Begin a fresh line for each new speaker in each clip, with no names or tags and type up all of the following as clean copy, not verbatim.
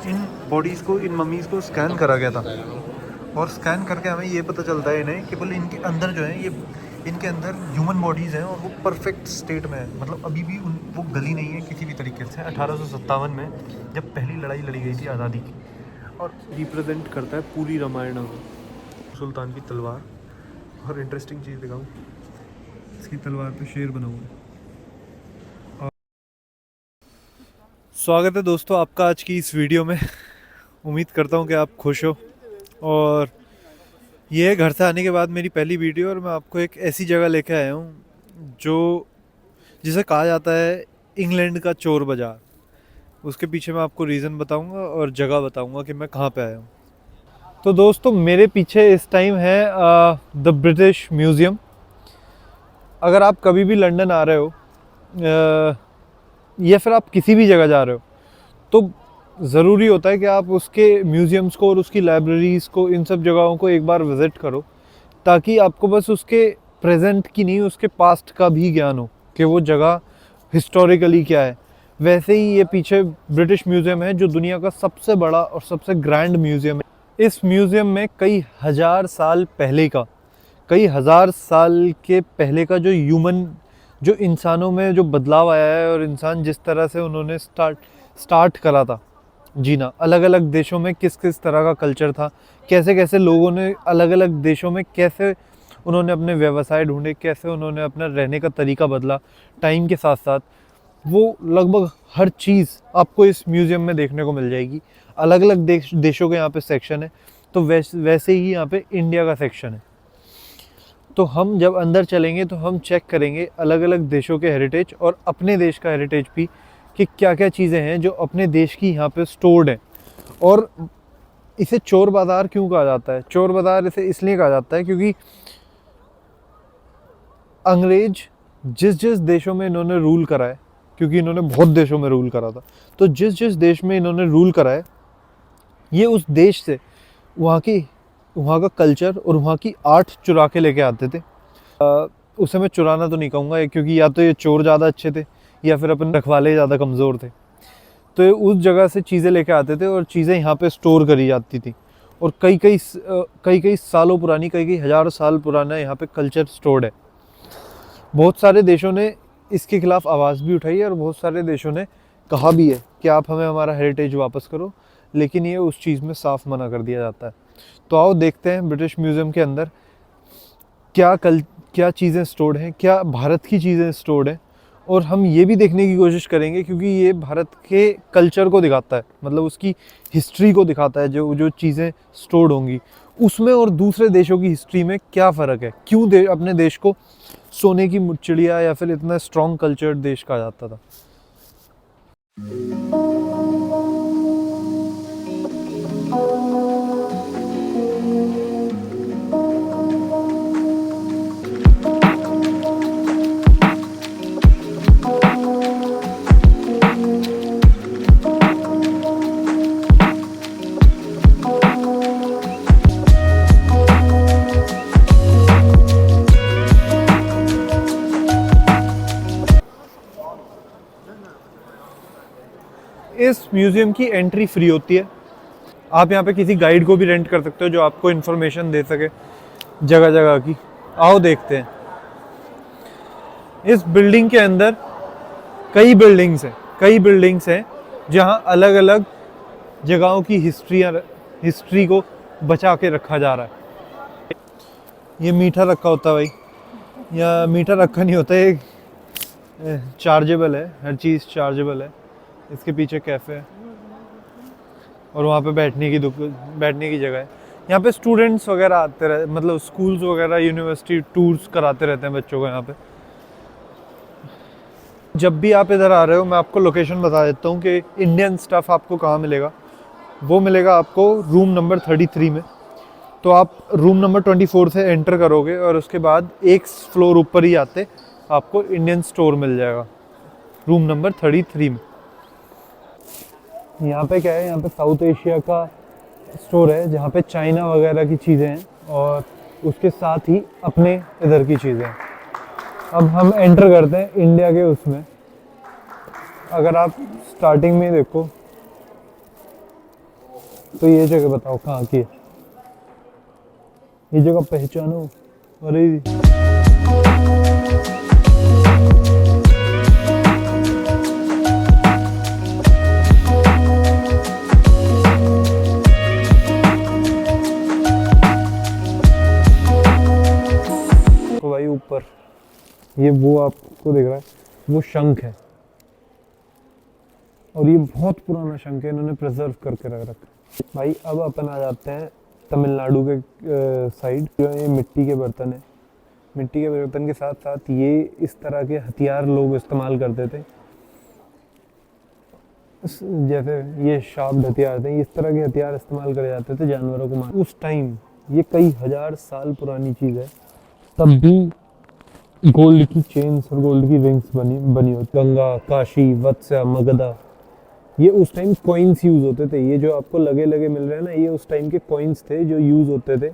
इन bodies को, इन mummy's को scan करा गया था और स्कैन करके हमें ये पता चलता है इन्हें कि बोले इनके अंदर जो है, ये इनके अंदर ह्यूमन बॉडीज़ हैं और वो परफेक्ट स्टेट में है। मतलब अभी भी वो गली नहीं है किसी भी तरीके से। 1857 में जब पहली लड़ाई लड़ी गई थी आज़ादी की, और रिप्रेजेंट करता है पूरी रामायण को। सुल्तान की तलवार, और इंटरेस्टिंग चीज़ दिखाऊँ, इसकी तलवार पे शेर बना हुआ है। स्वागत है दोस्तों आपका आज की इस वीडियो में। उम्मीद करता हूँ कि आप खुश हो। और ये है घर से आने के बाद मेरी पहली वीडियो, और मैं आपको एक ऐसी जगह लेके आया हूँ जो जिसे कहा जाता है इंग्लैंड का चोर बाज़ार। उसके पीछे मैं आपको रीज़न बताऊँगा और जगह बताऊँगा कि मैं कहाँ पे आया हूँ। तो दोस्तों मेरे पीछे इस टाइम है द ब्रिटिश म्यूज़ियम। अगर आप कभी भी लंदन आ रहे हो या फिर आप किसी भी जगह जा रहे हो, तो ज़रूरी होता है कि आप उसके म्यूज़ियम्स को और उसकी लाइब्रेरीज़ को, इन सब जगहों को एक बार विज़िट करो, ताकि आपको बस उसके प्रेजेंट की नहीं, उसके पास्ट का भी ज्ञान हो कि वो जगह हिस्टोरिकली क्या है। वैसे ही ये पीछे ब्रिटिश म्यूज़ियम है जो दुनिया का सबसे बड़ा और सबसे ग्रैंड म्यूज़ियम है। इस म्यूज़ियम में कई हज़ार साल पहले का, कई हज़ार साल के पहले का जो इंसानों में जो बदलाव आया है, और इंसान जिस तरह से उन्होंने स्टार्ट करा था जीना, अलग अलग देशों में किस किस तरह का कल्चर था, कैसे कैसे लोगों ने अलग अलग देशों में कैसे उन्होंने अपने व्यवसाय ढूंढे, कैसे उन्होंने अपना रहने का तरीका बदला टाइम के साथ साथ, वो लगभग हर चीज़ आपको इस म्यूज़ियम में देखने को मिल जाएगी। अलग अलग देशों के यहाँ पे सेक्शन है, तो वैसे ही यहाँ पे इंडिया का सेक्शन है। तो हम जब अंदर चलेंगे तो हम चेक करेंगे अलग अलग देशों के हेरिटेज और अपने देश का हेरिटेज भी, कि क्या क्या चीज़ें हैं जो अपने देश की यहाँ पे स्टोर्ड हैं। और इसे चोर बाज़ार क्यों कहा जाता है? चोर बाज़ार इसे इसलिए कहा जाता है क्योंकि अंग्रेज जिस जिस देशों में इन्होंने रूल करा है, क्योंकि इन्होंने बहुत देशों में रूल करा था, तो जिस जिस देश में इन्होंने रूल करा है, ये उस देश से वहाँ का कल्चर और वहाँ की आर्ट चुरा के लेके आते थे। उसे मैं चुराना तो नहीं कहूँगा, क्योंकि या तो ये चोर ज़्यादा अच्छे थे या फिर अपन रखवाले ज़्यादा कमज़ोर थे। तो ये उस जगह से चीज़ें लेके आते थे और चीज़ें यहाँ पे स्टोर करी जाती थी, और कई कई सालों पुरानी, कई कई हज़ार साल पुराना यहाँ पे कल्चर स्टोर्ड है। बहुत सारे देशों ने इसके खिलाफ आवाज़ भी उठाई है, और बहुत सारे देशों ने कहा भी है कि आप हमें हमारा हेरिटेज वापस करो, लेकिन ये उस चीज़ में साफ मना कर दिया जाता है। तो आओ देखते हैं ब्रिटिश म्यूज़ियम के अंदर क्या चीज़ें स्टोर्ड हैं, क्या भारत की चीज़ें स्टोर्ड हैं। और हम ये भी देखने की कोशिश करेंगे, क्योंकि ये भारत के कल्चर को दिखाता है, मतलब उसकी हिस्ट्री को दिखाता है। जो जो चीज़ें स्टोर्ड होंगी उसमें और दूसरे देशों की हिस्ट्री में क्या फ़र्क है, क्यों अपने देश को सोने की चिड़िया या फिर इतना स्ट्रॉन्ग कल्चर्ड देश कहा जाता था। इस म्यूज़ियम की एंट्री फ्री होती है। आप यहाँ पे किसी गाइड को भी रेंट कर सकते हो जो आपको इन्फॉर्मेशन दे सके जगह जगह की। आओ देखते हैं। इस बिल्डिंग के अंदर कई बिल्डिंग्स हैं जहाँ अलग अलग जगहों की हिस्ट्री को बचा के रखा जा रहा है। ये मीठा रखा होता है भाई, या मीठा रखा नहीं होता, ये चार्जेबल है, हर चीज़ चार्जेबल है। इसके पीछे कैफ़े है और वहाँ पे बैठने की जगह है। यहाँ पे स्टूडेंट्स वगैरह आते रहते, मतलब स्कूल्स वगैरह, यूनिवर्सिटी टूर्स कराते रहते हैं बच्चों को यहाँ पे। जब भी आप इधर आ रहे हो, मैं आपको लोकेशन बता देता हूँ कि इंडियन स्टफ़ आपको कहाँ मिलेगा। वो मिलेगा आपको रूम नंबर 33 में। तो आप रूम नंबर 24 से एंटर करोगे और उसके बाद एक फ्लोर ऊपर ही आते आपको इंडियन स्टोर मिल जाएगा, रूम नंबर 33 में। यहाँ पे क्या है, यहाँ पे साउथ एशिया का स्टोर है जहाँ पे चाइना वगैरह की चीज़ें हैं, और उसके साथ ही अपने इधर की चीज़ें हैं। अब हम एंटर करते हैं इंडिया के उसमें। अगर आप स्टार्टिंग में देखो, तो ये जगह बताओ कहाँ की है, ये जगह पहचानो। अरे तो भाई ऊपर ये वो आपको दिख रहा है, वो शंख है, और ये बहुत पुराना शंख है, इन्होंने प्रिजर्व करके रख रखा है। भाई अब अपन आ जाते हैं तमिलनाडु के साइड। जो ये मिट्टी के बर्तन है, मिट्टी के बर्तन के साथ साथ ये इस तरह के हथियार लोग इस्तेमाल करते थे, जैसे ये शार्प हथियार थे, इस तरह के हथियार इस्तेमाल करे जाते थे जानवरों को मार। उस टाइम ये कई हजार साल पुरानी चीज़ है, तब भी गोल्ड की चेन्स और गोल्ड की रिंग्स बनी होती। गंगा, काशी, वत्सा, मगधा, ये उस टाइम कॉइन्स यूज़ होते थे। ये जो आपको लगे लगे मिल रहे हैं ना, ये उस टाइम के कॉइन्स थे जो यूज़ होते थे।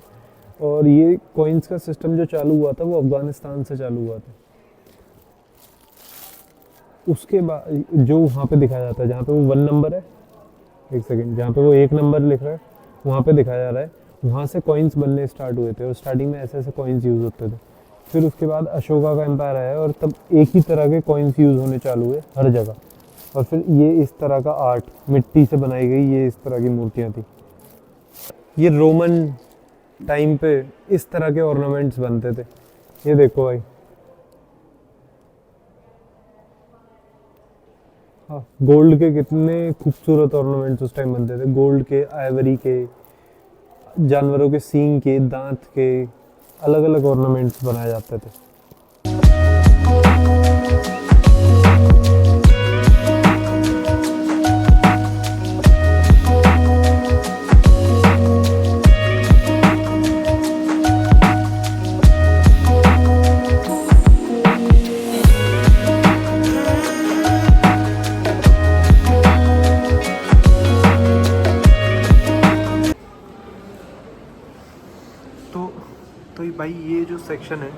और ये कॉइन्स का सिस्टम जो चालू हुआ था वो अफगानिस्तान से चालू हुआ था। उसके बाद जो वहाँ पे दिखाया जाता है, जहाँ पे वो 1 नंबर है, एक सेकेंड, जहाँ पे वो 1 नंबर लिख रहा है वहाँ पे दिखाया जा रहा है, वहाँ से कॉइन्स बनने स्टार्ट हुए थे। और स्टार्टिंग में ऐसे ऐसे कॉइन्स यूज़ होते थे। फिर उसके बाद अशोका का एम्पायर आया और तब एक ही तरह के कॉइन्स यूज़ होने चालू हुए हर जगह। और फिर ये इस तरह का आर्ट, मिट्टी से बनाई गई ये इस तरह की मूर्तियाँ थी। ये रोमन टाइम पे इस तरह के ऑर्नामेंट्स बनते थे। ये देखो भाई, हाँ, गोल्ड के कितने खूबसूरत ऑर्नामेंट्स उस टाइम बनते थे। गोल्ड के, आइवरी के, जानवरों के सींग के, दांत के, अलग अलग ऑर्नामेंट्स बनाए जाते थे। तो भाई ये जो सेक्शन है,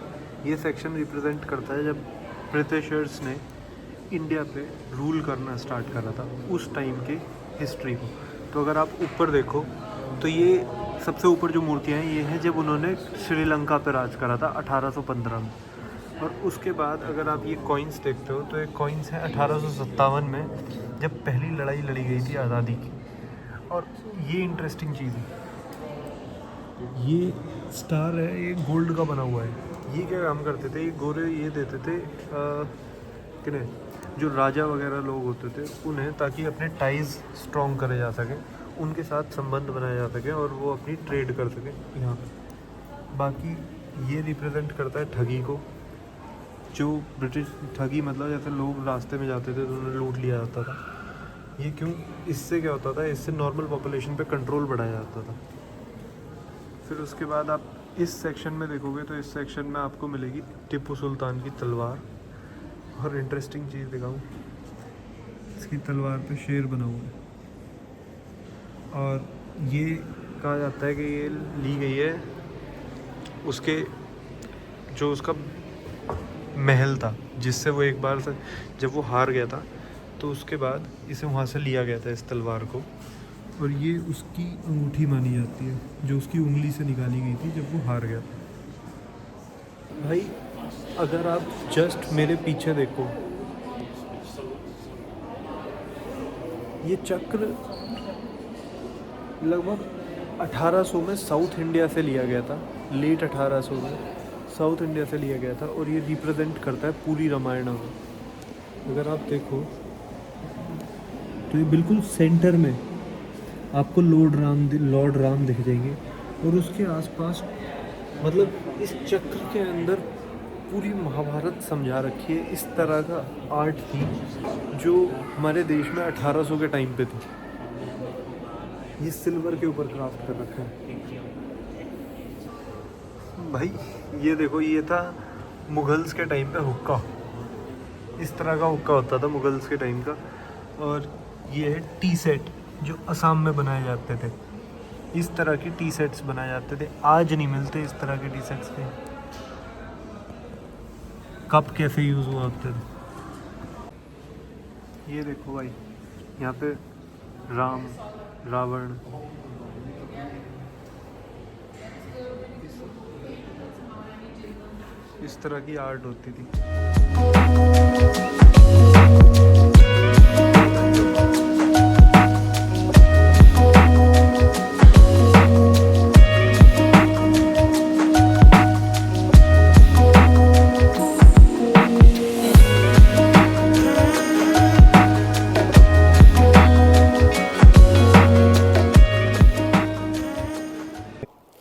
ये सेक्शन रिप्रेजेंट करता है जब ब्रिटिशर्स ने इंडिया पे रूल करना स्टार्ट करा था, उस टाइम के हिस्ट्री को। तो अगर आप ऊपर देखो तो ये सबसे ऊपर जो मूर्तियाँ हैं ये हैं जब उन्होंने श्रीलंका पे राज करा था 1815 में। और उसके बाद अगर आप ये कॉइन्स देखते हो तो ये कॉइन्स हैं 1857 में, जब पहली लड़ाई लड़ी गई थी आज़ादी की। और ये इंटरेस्टिंग चीज़ है, ये स्टार है, ये गोल्ड का बना हुआ है। ये क्या काम करते थे, ये गोरे ये देते थे किन्हें, जो राजा वगैरह लोग होते थे उन्हें, ताकि अपने टाइज स्ट्रॉन्ग करे जा सके, उनके साथ संबंध बनाया जा सके और वो अपनी ट्रेड कर सके यहाँ पे। बाकी ये रिप्रेजेंट करता है ठगी को, जो ब्रिटिश ठगी मतलब जैसे लोग रास्ते में जाते थे तो उन्हें लूट लिया जाता था। ये क्यों, इससे क्या होता था, इससे नॉर्मल पॉपुलेशन पे कंट्रोल बढ़ाया जाता था। फिर उसके बाद आप इस सेक्शन में देखोगे तो इस सेक्शन में आपको मिलेगी टिप्पू सुल्तान की तलवार। और इंटरेस्टिंग चीज़ दिखाऊं, इसकी तलवार पे शेर बना हुआ है। और ये कहा जाता है कि ये ली गई है उसके, जो उसका महल था जिससे वो एक बार से जब वो हार गया था तो उसके बाद इसे वहाँ से लिया गया था इस तलवार को। और ये उसकी अंगूठी मानी जाती है जो उसकी उंगली से निकाली गई थी जब वो हार गया था। भाई अगर आप जस्ट मेरे पीछे देखो, ये चक्र लगभग 1800 में साउथ इंडिया से लिया गया था, लेट 1800 में साउथ इंडिया से लिया गया था। और ये रिप्रेजेंट करता है पूरी रामायण में। अगर आप देखो तो ये बिल्कुल सेंटर में आपको लॉर्ड राम दिख जाएंगे। और उसके आसपास मतलब इस चक्र के अंदर पूरी महाभारत समझा रखी है। इस तरह का आर्ट थी जो हमारे देश में 1800 के टाइम पे थी। ये सिल्वर के ऊपर क्राफ्ट कर रखा है। भाई ये देखो, ये था मुगल्स के टाइम पे हुक्का, इस तरह का हुक्का होता था मुगल्स के टाइम का। और ये है टी सेट जो असम में बनाए जाते थे। इस तरह के टी सेट्स बनाए जाते थे, आज नहीं मिलते इस तरह के टी सेट्स के। कप कैसे यूज़ हुआ होते थे। ये देखो भाई, यहाँ पे राम, रावण इस तरह की आर्ट होती थी।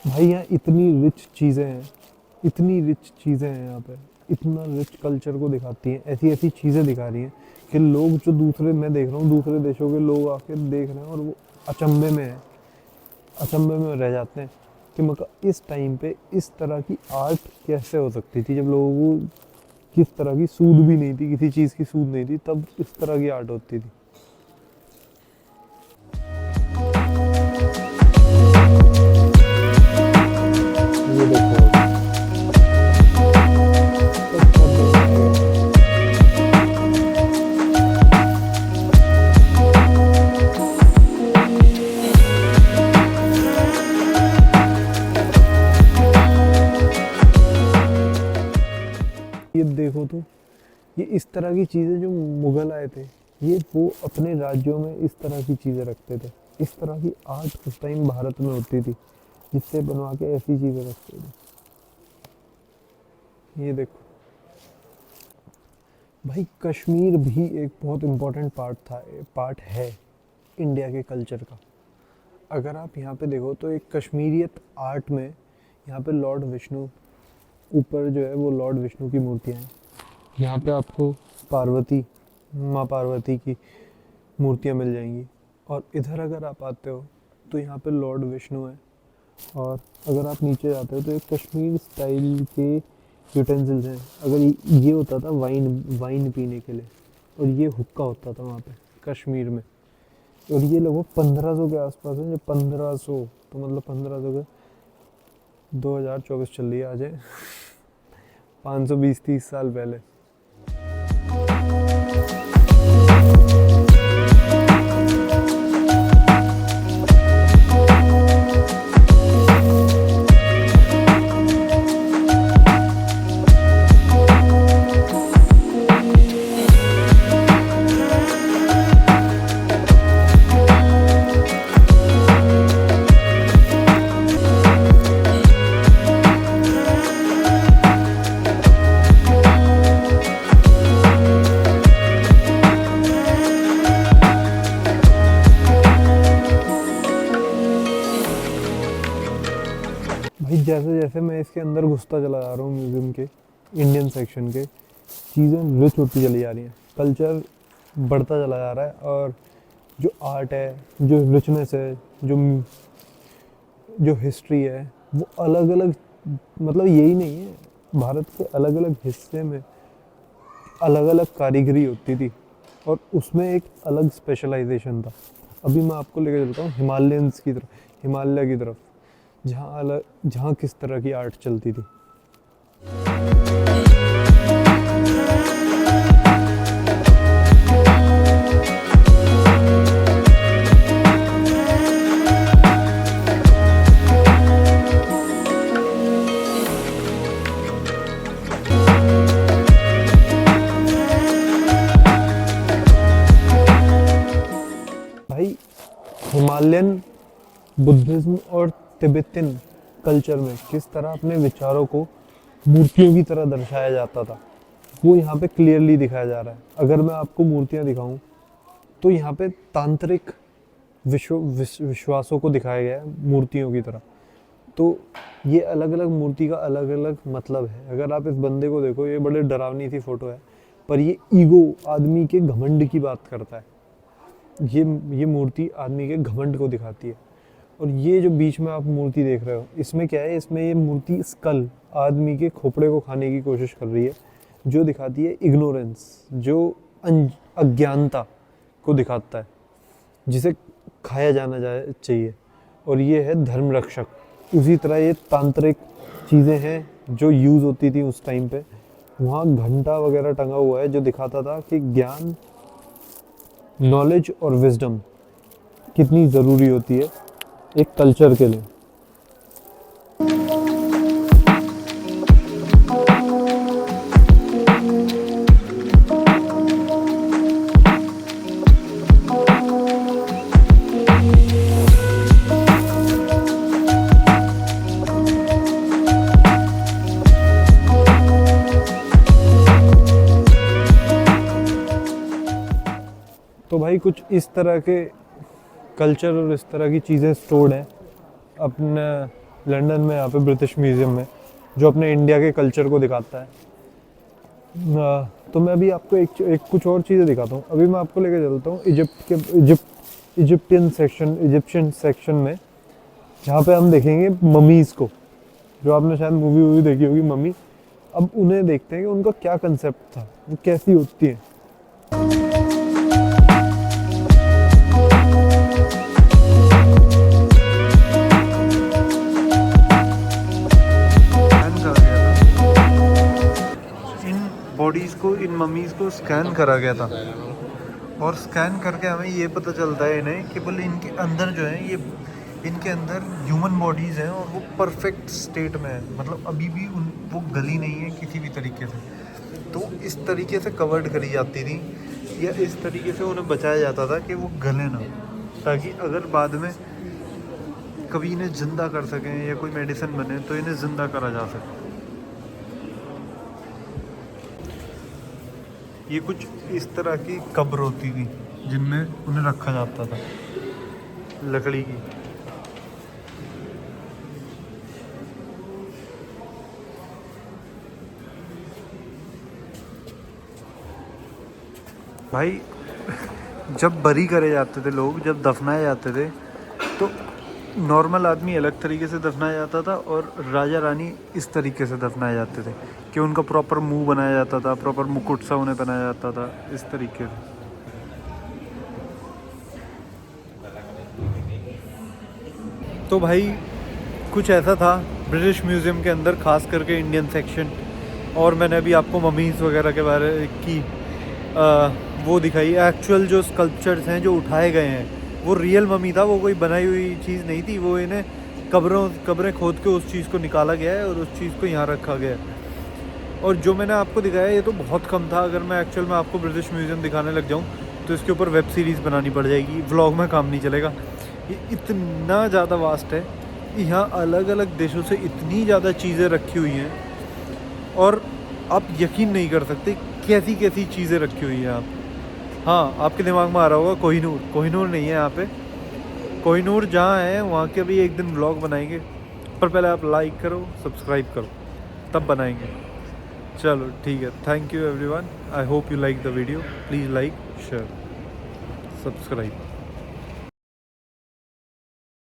भाई यहाँ इतनी रिच चीज़ें हैं, इतनी रिच चीज़ें हैं यहाँ पे, इतना रिच कल्चर को दिखाती हैं, ऐसी ऐसी चीज़ें दिखा रही हैं कि लोग जो दूसरे, मैं देख रहा हूँ दूसरे देशों के लोग आके देख रहे हैं और वो अचंभे में है, अचंभे में रह जाते हैं कि मतलब इस टाइम पे इस तरह की आर्ट कैसे हो सकती थी, जब लोगों को किस तरह की सूद भी नहीं थी, किसी चीज़ की सूद नहीं थी, तब इस तरह की आर्ट होती थी। ये देखो ये देखो तो ये इस तरह की चीज़ें जो मुगल आए थे, ये वो अपने राज्यों में इस तरह की चीज़ें रखते थे, इस तरह की आर्ट उस टाइम भारत में होती थी, जिससे बनवा के ऐसी चीज़ें रखते थे। ये देखो भाई, कश्मीर भी एक बहुत इम्पोर्टेंट पार्ट है इंडिया के कल्चर का। अगर आप यहाँ पे देखो तो एक कश्मीरियत आर्ट में यहाँ पे लॉर्ड विष्णु, ऊपर जो है वो लॉर्ड विष्णु की मूर्तियाँ हैं, यहाँ पे आपको पार्वती, माँ पार्वती की मूर्तियाँ मिल जाएंगी, और इधर अगर आप आते हो तो यहाँ पे लॉर्ड विष्णु है, और अगर आप नीचे जाते हो तो एक कश्मीर स्टाइल के यूटेंसिल्स हैं। अगर ये होता था वाइन पीने के लिए, और ये हुक्का होता था वहाँ पे कश्मीर में, और ये लगभग 1500 के आसपास है। जब 1500 तो मतलब 1500 के 2024 चल रही है आज है 520-30 साल पहले। भाई जैसे जैसे मैं इसके अंदर घुसता चला जा रहा हूँ म्यूज़ियम के इंडियन सेक्शन के, चीज़ें रिच होती चली जा रही हैं, कल्चर बढ़ता चला जा रहा है, और जो आर्ट है, जो रिचनेस है, जो हिस्ट्री है, वो अलग अलग, मतलब यही नहीं है, भारत के अलग अलग हिस्से में अलग अलग कारीगरी होती थी, और उसमें एक अलग स्पेशलाइजेशन था। अभी मैं आपको लेकर चलता हूँ हिमालयंस की तरफ, हिमालय की तरफ, जहाँ किस तरह की आर्ट चलती थी। भाई हिमालयन बुद्धिज्म और तिब्बतन कल्चर में किस तरह अपने विचारों को मूर्तियों की तरह दर्शाया जाता था, वो यहाँ पे क्लियरली दिखाया जा रहा है। अगर मैं आपको मूर्तियाँ दिखाऊं तो यहाँ पे तांत्रिक विश्वासों को दिखाया गया है मूर्तियों की तरह। तो ये अलग अलग मूर्ति का अलग अलग मतलब है। अगर आप इस बंदे को देखो, ये बड़े डरावनी सी फोटो है, पर ये ईगो, आदमी के घमंड की बात करता है। ये मूर्ति आदमी के घमंड को दिखाती है। और ये जो बीच में आप मूर्ति देख रहे हो, इसमें क्या है, इसमें ये मूर्ति स्कल, आदमी के खोपड़े को खाने की कोशिश कर रही है, जो दिखाती है इग्नोरेंस, जो अज्ञानता को दिखाता है, जिसे खाया जाना चाहिए। और ये है धर्म रक्षक। उसी तरह ये तांत्रिक चीज़ें हैं जो यूज़ होती थी उस टाइम पे। वहाँ घंटा वगैरह टंगा हुआ है जो दिखाता था कि ज्ञान, नॉलेज और विजडम कितनी ज़रूरी होती है एक कल्चर के लिए। भाई कुछ इस तरह के कल्चर और इस तरह की चीज़ें स्टोर्ड हैं अपने लंदन में, यहाँ पे ब्रिटिश म्यूज़ियम में, जो अपने इंडिया के कल्चर को दिखाता है। तो मैं अभी आपको एक कुछ और चीज़ें दिखाता हूँ। अभी मैं आपको लेके चलता हूँ इजिप्शियन सेक्शन में, जहाँ पे हम देखेंगे ममीज़ को, जो आपने शायद मूवी देखी होगी मम्मी। अब उन्हें देखते हैं कि उनका क्या कंसेप्ट था, वो कैसी होती है। बॉडीज़ को, इन मम्मीज़ को स्कैन करा गया था, और स्कैन करके हमें ये पता चलता है इन्हें कि बोले इनके अंदर जो है, ये इनके अंदर ह्यूमन बॉडीज़ हैं और वो परफेक्ट स्टेट में है, मतलब अभी भी वो गली नहीं है किसी भी तरीके से। तो इस तरीके से कवर्ड करी जाती थी, या इस तरीके से उन्हें बचाया जाता था कि वो गले ना, ताकि अगर बाद में कभी इन्हें ज़िंदा कर सकें या कोई मेडिसिन बने तो इन्हें ज़िंदा करा जा सके। ये कुछ इस तरह की कब्र होती थी जिनमें उन्हें रखा जाता था, लकड़ी की। भाई जब बरी करे जाते थे लोग, जब दफनाए जाते थे, तो नॉर्मल आदमी अलग तरीके से दफनाया जाता था और राजा रानी इस तरीके से दफनाए जाते थे कि उनका प्रॉपर मुंह बनाया जाता था, प्रॉपर मुकुट सा उन्हें बनाया जाता था, इस तरीके से। तो भाई कुछ ऐसा था ब्रिटिश म्यूज़ियम के अंदर, ख़ास करके इंडियन सेक्शन। और मैंने अभी आपको ममीज़ वगैरह के बारे की वो दिखाई, एक्चुअल जो स्कल्पचर्स हैं जो उठाए गए हैं, वो रियल ममी था, वो कोई बनाई हुई चीज़ नहीं थी। वो इन्हें कब्रें खोद के उस चीज़ को निकाला गया है और उस चीज़ को यहाँ रखा गया है। और जो मैंने आपको दिखाया ये तो बहुत कम था। अगर मैं एक्चुअल में आपको ब्रिटिश म्यूज़ियम दिखाने लग जाऊँ तो इसके ऊपर वेब सीरीज़ बनानी पड़ जाएगी, व्लॉग में काम नहीं चलेगा। ये इतना ज़्यादा वास्ट है, यहाँ अलग अलग देशों से इतनी ज़्यादा चीज़ें रखी हुई हैं और आप यकीन नहीं कर सकते कैसी कैसी चीज़ें रखी हुई हैं। आप, हाँ, आपके दिमाग में आ रहा होगा कोहिनूर नहीं है यहाँ पे। कोहिनूर जहाँ है वहाँ के भी एक दिन व्लॉग बनाएंगे, पर पहले आप लाइक करो, सब्सक्राइब करो, तब बनाएंगे। चलो ठीक है, thank you everyone, I hope you like the video, please like, share, subscribe.